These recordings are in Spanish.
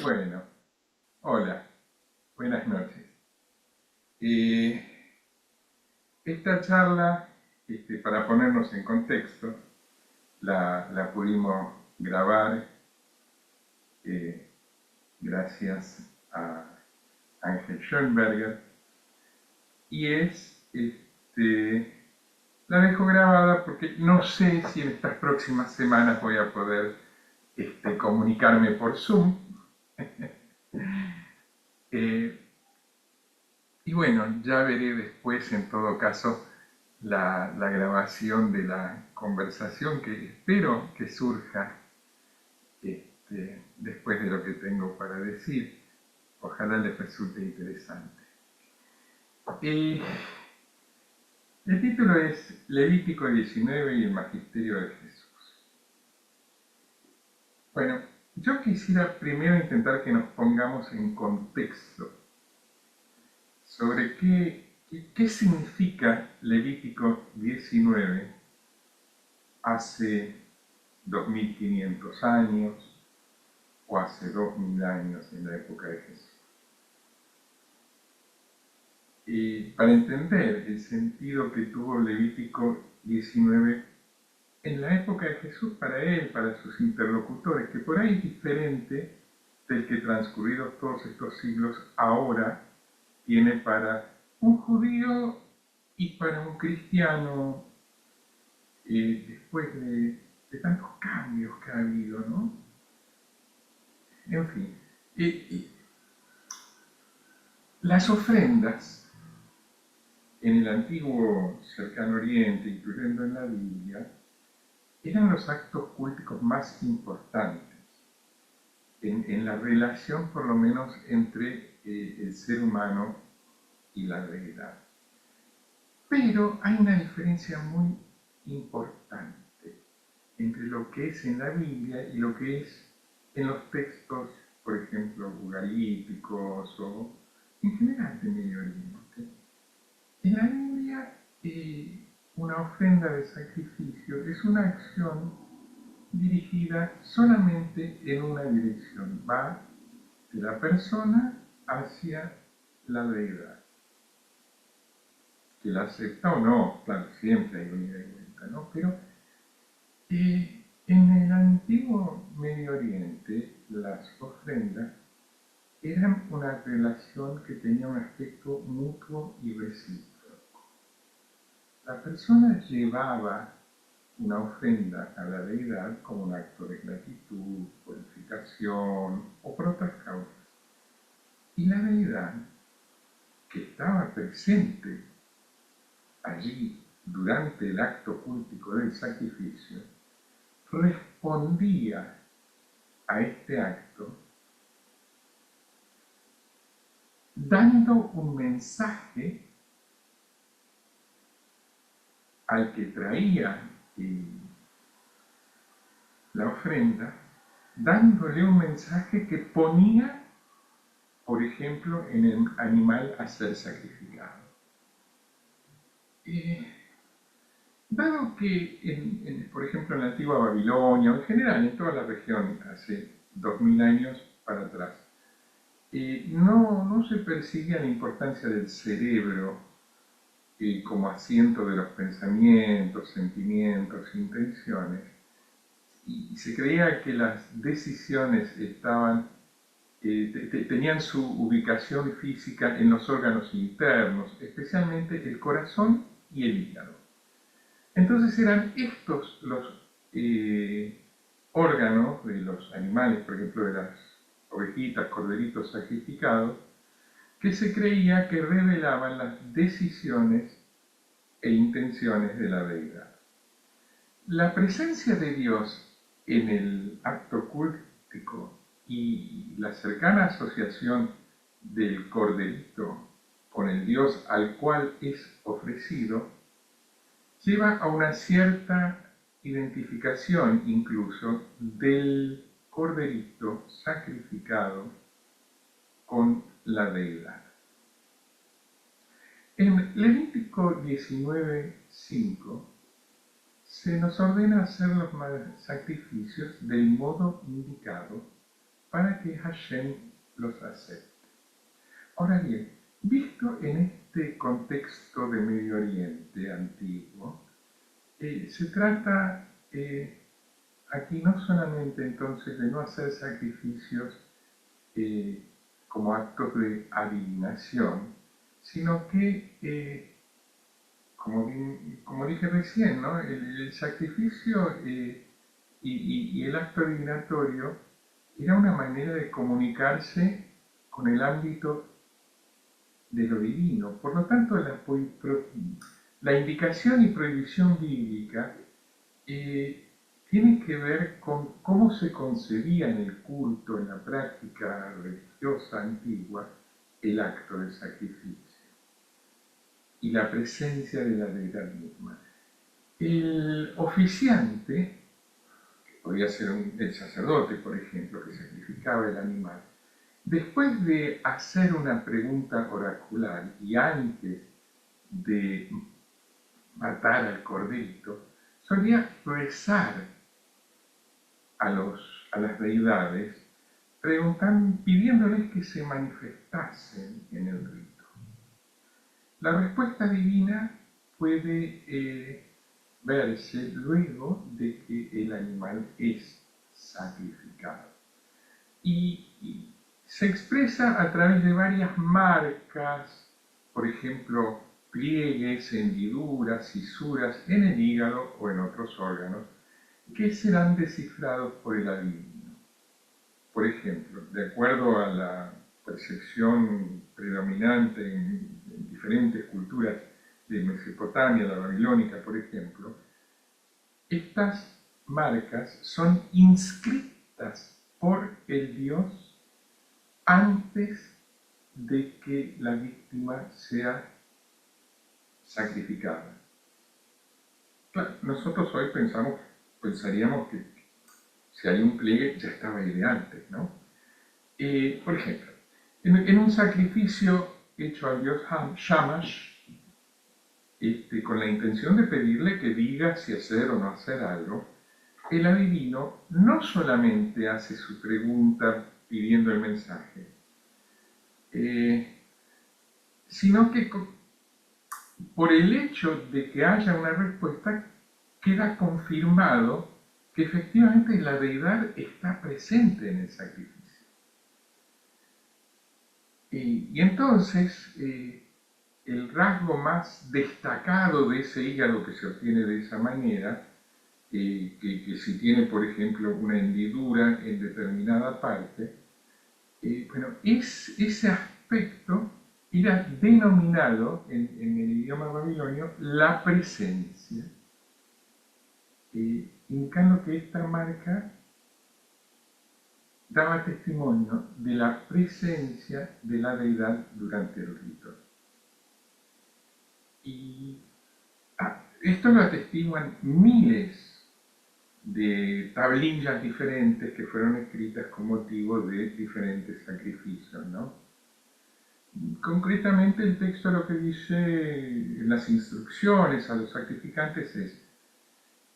Bueno, hola, buenas noches. Eh, Esta charla, para ponernos en contexto, la pudimos grabar eh, gracias a Ángel Schoenberger y la dejo grabada porque no sé si en estas próximas semanas voy a poder comunicarme por Zoom. Eh, Y bueno, ya veré después, en todo caso, la grabación de la conversación que espero que surja después de lo que tengo para decir. Ojalá les resulte interesante. Y el título es Levítico 19 y el Magisterio de Jesús. Bueno, yo quisiera primero intentar que nos pongamos en contexto sobre qué significa Levítico 19 hace 2500 años o hace 2000 años en la época de Jesús. Y para entender el sentido que tuvo Levítico 19 en la época de Jesús para él, para sus interlocutores, que por ahí es diferente del que transcurridos todos estos siglos ahora tiene para un judío y para un cristiano después de tantos cambios que ha habido, ¿no? En fin, las ofrendas en el antiguo cercano oriente, incluyendo en la Biblia, eran los actos culticos más importantes en la relación, por lo menos, entre el ser humano y la deidad. Pero hay una diferencia muy importante entre lo que es en la Biblia y lo que es en los textos, por ejemplo, ugaríticos o en general de Medio Oriente. En la Biblia, una ofrenda de sacrificio es una acción dirigida solamente en una dirección, va de la persona hacia la deidad. Que la acepta o no, claro, siempre hay un ida y vuelta, ¿no? Pero en el antiguo Medio Oriente, las ofrendas eran una relación que tenía un aspecto mutuo y recíproco. La persona llevaba una ofrenda a la deidad como un acto de gratitud, purificación o por otras causas. Y la deidad, que estaba presente allí durante el acto cultico del sacrificio, respondía a este acto dando un mensaje al que traía la ofrenda, dándole un mensaje que ponía, por ejemplo, en el animal a ser sacrificado. Dado que, por ejemplo, en la antigua Babilonia, o en general en toda la región, hace 2000 años para atrás, no se percibía la importancia del cerebro como asiento de los pensamientos, sentimientos, intenciones, y se creía que las decisiones tenían su ubicación física en los órganos internos, especialmente el corazón y el hígado. Entonces eran estos los órganos de los animales, por ejemplo de las ovejitas, corderitos sacrificados, que se creía que revelaban las decisiones e intenciones de la deidad. La presencia de Dios en el acto cultico y la cercana asociación del corderito con el Dios al cual es ofrecido lleva a una cierta identificación incluso del corderito sacrificado con la deidad. En Levítico 19:5 se nos ordena hacer los sacrificios del modo indicado para que Hashem los acepte. Ahora bien, visto en este contexto de Medio Oriente antiguo, se trata aquí no solamente entonces de no hacer sacrificios como actos de adivinación, sino que, como dije recién, ¿no? el sacrificio y el acto adivinatorio era una manera de comunicarse con el ámbito de lo divino. Por lo tanto, la indicación y prohibición bíblica tiene que ver con cómo se concebía en el culto, en la práctica religiosa antigua, el acto del sacrificio y la presencia de la deidad misma. El oficiante, que podía ser el sacerdote, por ejemplo, que sacrificaba el animal, después de hacer una pregunta oracular y antes de matar al corderito, solía rezar a las deidades, pidiéndoles que se manifestasen en el rito. La respuesta divina puede verse luego de que el animal es sacrificado. Y se expresa a través de varias marcas, por ejemplo, pliegues, hendiduras, fisuras en el hígado o en otros órganos, que serán descifrados por el adivino. Por ejemplo, de acuerdo a la percepción predominante en diferentes culturas de Mesopotamia, la babilónica, por ejemplo, estas marcas son inscritas por el dios antes de que la víctima sea sacrificada. Claro, nosotros hoy pensaríamos que si hay un pliegue ya estaba ahí de antes, ¿no? Por ejemplo, en un sacrificio hecho al dios Shamash, con la intención de pedirle que diga si hacer o no hacer algo, el adivino no solamente hace su pregunta pidiendo el mensaje, sino que por el hecho de que haya una respuesta, queda confirmado que efectivamente la deidad está presente en el sacrificio. Y entonces, el rasgo más destacado de ese hígado que se obtiene de esa manera, que si tiene, por ejemplo, una hendidura en determinada parte, ese aspecto era denominado en el idioma babilonio la presencia, indicando que esta marca daba testimonio de la presencia de la deidad durante el rito. Y esto lo atestiguan miles de tablillas diferentes que fueron escritas con motivo de diferentes sacrificios, ¿no? Concretamente el texto lo que dice en las instrucciones a los sacrificantes es: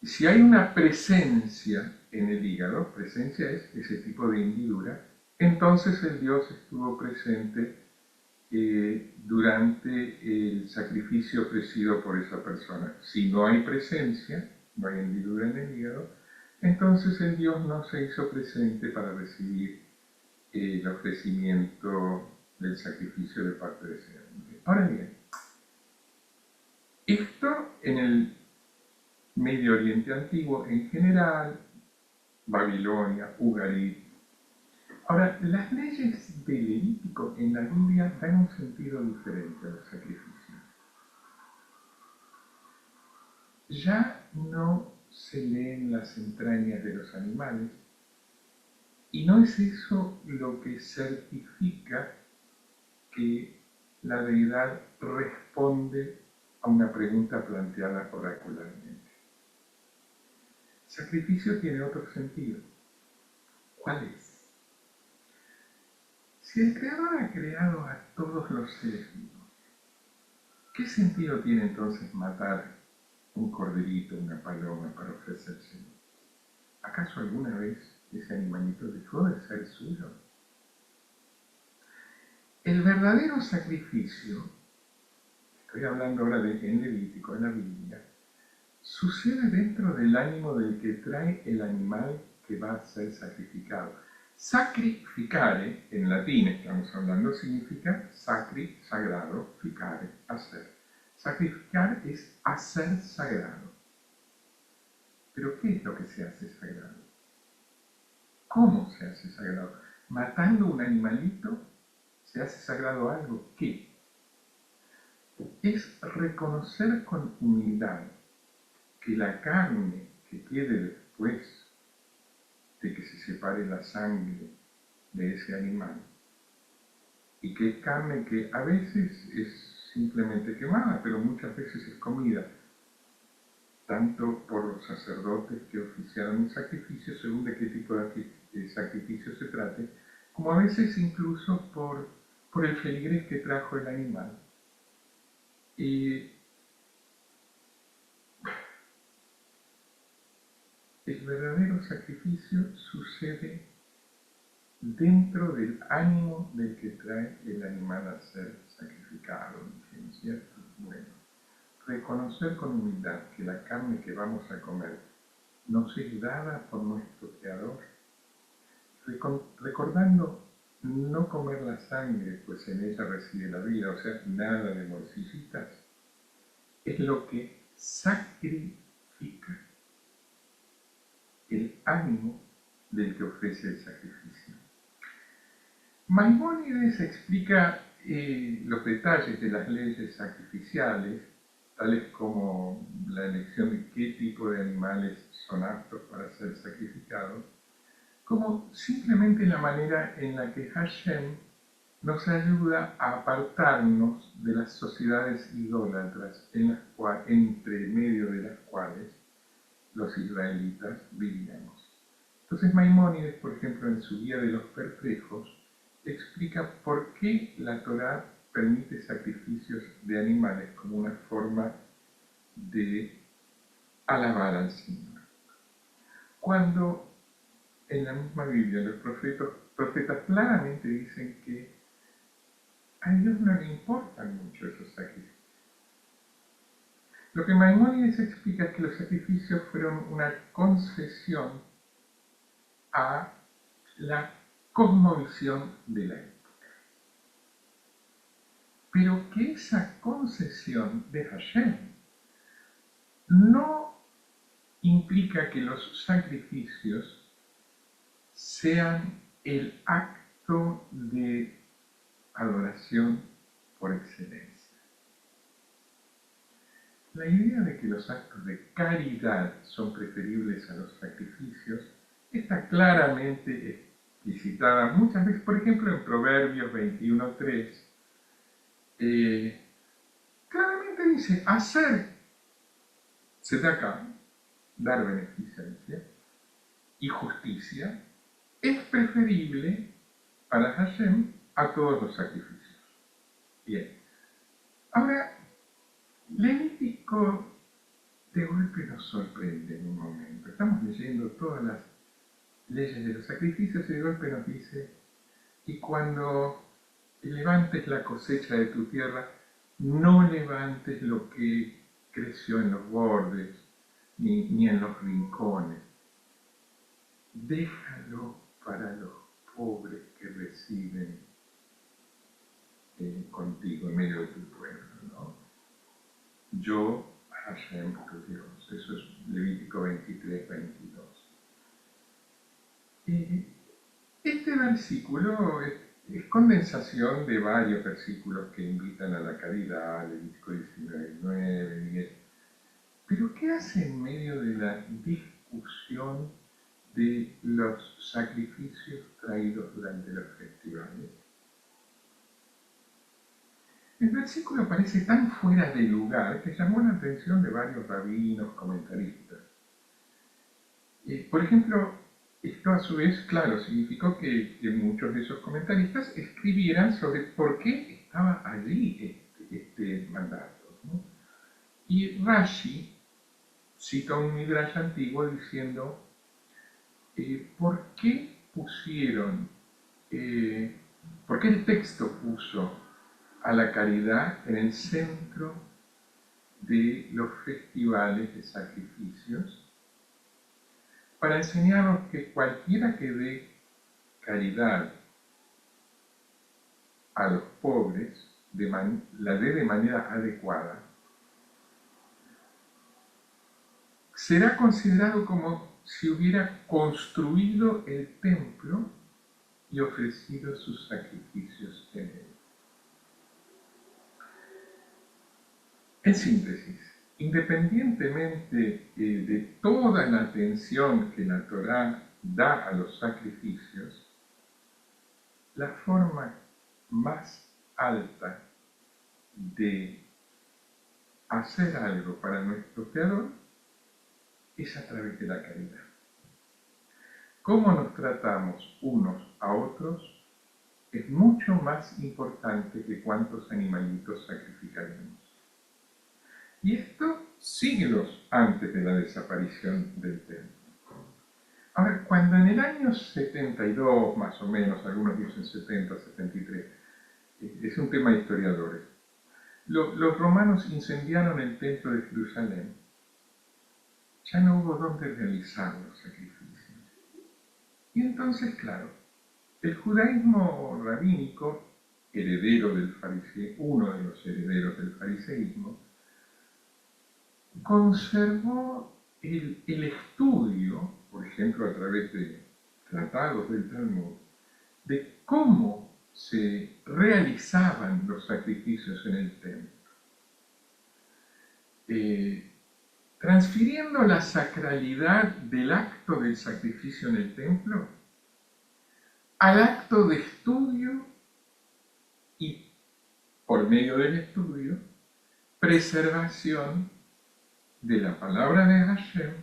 si hay una presencia en el hígado, presencia es ese tipo de hendidura, entonces el Dios estuvo presente durante el sacrificio ofrecido por esa persona. Si no hay presencia, no hay hendidura en el hígado, entonces el Dios no se hizo presente para recibir el ofrecimiento del sacrificio de parte de ese hombre. Ahora bien, esto en el Medio Oriente Antiguo en general, Babilonia, Ugarit. Ahora, las leyes del Levítico en la Biblia dan un sentido diferente a los sacrificios. Ya no se leen las entrañas de los animales, y no es eso lo que certifica que la deidad responde a una pregunta planteada oracularmente. El sacrificio tiene otro sentido. ¿Cuál es? Si el Creador ha creado a todos los seres vivos, ¿qué sentido tiene entonces matar un corderito, una paloma para ofrecerse? ¿Acaso alguna vez ese animalito dejó de ser suyo? El verdadero sacrificio, estoy hablando ahora en Levítico, en la Biblia, sucede dentro del ánimo del que trae el animal que va a ser sacrificado. Sacrificare, en latín estamos hablando, significa sacri, sagrado, ficare, hacer. Sacrificar es hacer sagrado. ¿Pero qué es lo que se hace sagrado? ¿Cómo se hace sagrado? ¿Matando un animalito se hace sagrado algo? ¿Qué? Es reconocer con humildad que la carne que quede después de que se separe la sangre de ese animal, y que es carne que a veces es simplemente quemada, pero muchas veces es comida, tanto por los sacerdotes que oficiaron el sacrificio, según de qué tipo de sacrificio se trate, como a veces incluso por el feligrés que trajo el animal. Y el verdadero sacrificio sucede dentro del ánimo del que trae el animal a ser sacrificado, ¿cierto? Bueno, reconocer con humildad que la carne que vamos a comer nos es dada por nuestro Creador, recordando no comer la sangre, pues en ella reside la vida, o sea, nada de morcillitas, es lo que sacrifica el ánimo del que ofrece el sacrificio. Maimónides explica los detalles de las leyes sacrificiales, tales como la elección de qué tipo de animales son aptos para ser sacrificados, como simplemente la manera en la que Hashem nos ayuda a apartarnos de las sociedades idólatras entre medio de las cuales los israelitas vivíamos. Entonces Maimónides, por ejemplo, en su Guía de los Perplejos, explica por qué la Torá permite sacrificios de animales como una forma de alabar al Señor. Cuando en la misma Biblia los profetas claramente dicen que a Dios no le importan mucho esos sacrificios. Lo que Maimónides explica es que los sacrificios fueron una concesión a la cosmovisión de la época. Pero que esa concesión de Hashem no implica que los sacrificios sean el acto de adoración por excelencia. La idea de que los actos de caridad son preferibles a los sacrificios está claramente explicitada muchas veces, por ejemplo, en Proverbios 21:3, claramente dice, hacer tzedakah, dar beneficencia, y justicia, es preferible para Hashem a todos los sacrificios. Bien. Ahora, Levítico de golpe nos sorprende en un momento. Estamos leyendo todas las leyes de los sacrificios y de golpe nos dice, y cuando levantes la cosecha de tu tierra, no levantes lo que creció en los bordes, ni en los rincones. Déjalo para los pobres que residen contigo en medio de tu pueblo, ¿no? Yo, Hashem, tu Dios. Eso es Levítico 23:22. Este versículo es condensación de varios versículos que invitan a la caridad, Levítico 19:9, 10. Pero ¿qué hace en medio de la discusión de los sacrificios traídos durante los festivales? El versículo parece tan fuera de lugar que llamó la atención de varios rabinos, comentaristas. Por ejemplo, esto a su vez, claro, significó que muchos de esos comentaristas escribieran sobre por qué estaba allí este mandato, ¿no? Y Rashi cita un midrash antiguo diciendo, ¿por qué pusieron, por qué el texto puso a la caridad en el centro de los festivales de sacrificios? Para enseñarnos que cualquiera que dé caridad a los pobres, la dé de manera adecuada, será considerado como si hubiera construido el templo y ofrecido sus sacrificios en él. En síntesis, independientemente de toda la atención que la Torá da a los sacrificios, la forma más alta de hacer algo para nuestro Creador es a través de la caridad. Cómo nos tratamos unos a otros es mucho más importante que cuántos animalitos sacrificaremos. Y esto siglos antes de la desaparición del templo. Ahora, cuando en el año 72, más o menos, algunos dicen 70, 73, es un tema de historiadores, los romanos incendiaron el templo de Jerusalén, ya no hubo donde realizar los sacrificios. Y entonces, claro, el judaísmo rabínico, heredero del fariseísmo, uno de los herederos del fariseísmo, conservó el estudio, por ejemplo a través de tratados del Talmud, de cómo se realizaban los sacrificios en el templo, transfiriendo la sacralidad del acto del sacrificio en el templo al acto de estudio y, por medio del estudio, preservación de la palabra de Hashem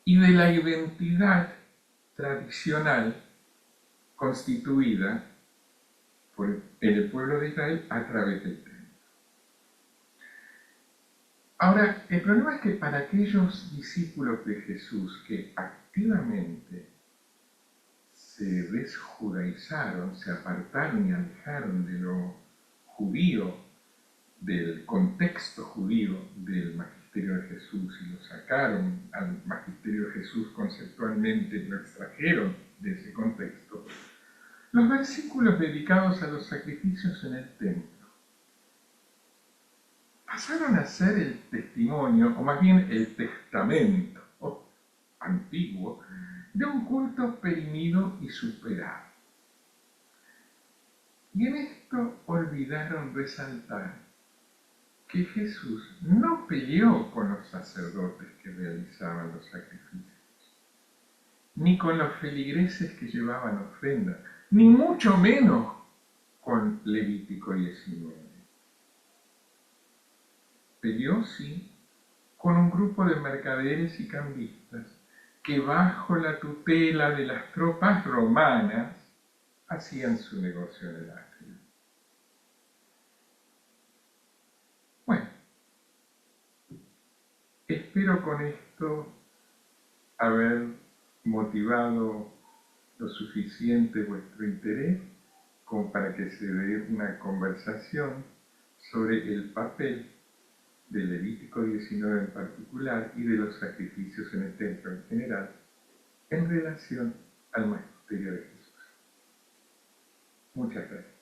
y de la identidad tradicional constituida en el pueblo de Israel a través del templo. Ahora, el problema es que para aquellos discípulos de Jesús que activamente se desjudaizaron, se apartaron y alejaron de lo judío, del contexto judío del magisterio de Jesús y lo sacaron al magisterio de Jesús conceptualmente, lo extrajeron de ese contexto, los versículos dedicados a los sacrificios en el templo pasaron a ser el testimonio, o más bien el testamento antiguo, de un culto perimido y superado. Y en esto olvidaron resaltar que Jesús no peleó con los sacerdotes que realizaban los sacrificios, ni con los feligreses que llevaban ofrenda, ni mucho menos con Levítico 19. Peleó, sí, con un grupo de mercaderes y cambistas que bajo la tutela de las tropas romanas hacían su negocio en el atrio. Bueno, espero con esto haber motivado lo suficiente vuestro interés como para que se dé una conversación sobre el papel de Levítico 19 en particular y de los sacrificios en el templo en general en relación al magisterio de Jesús. Muchas gracias.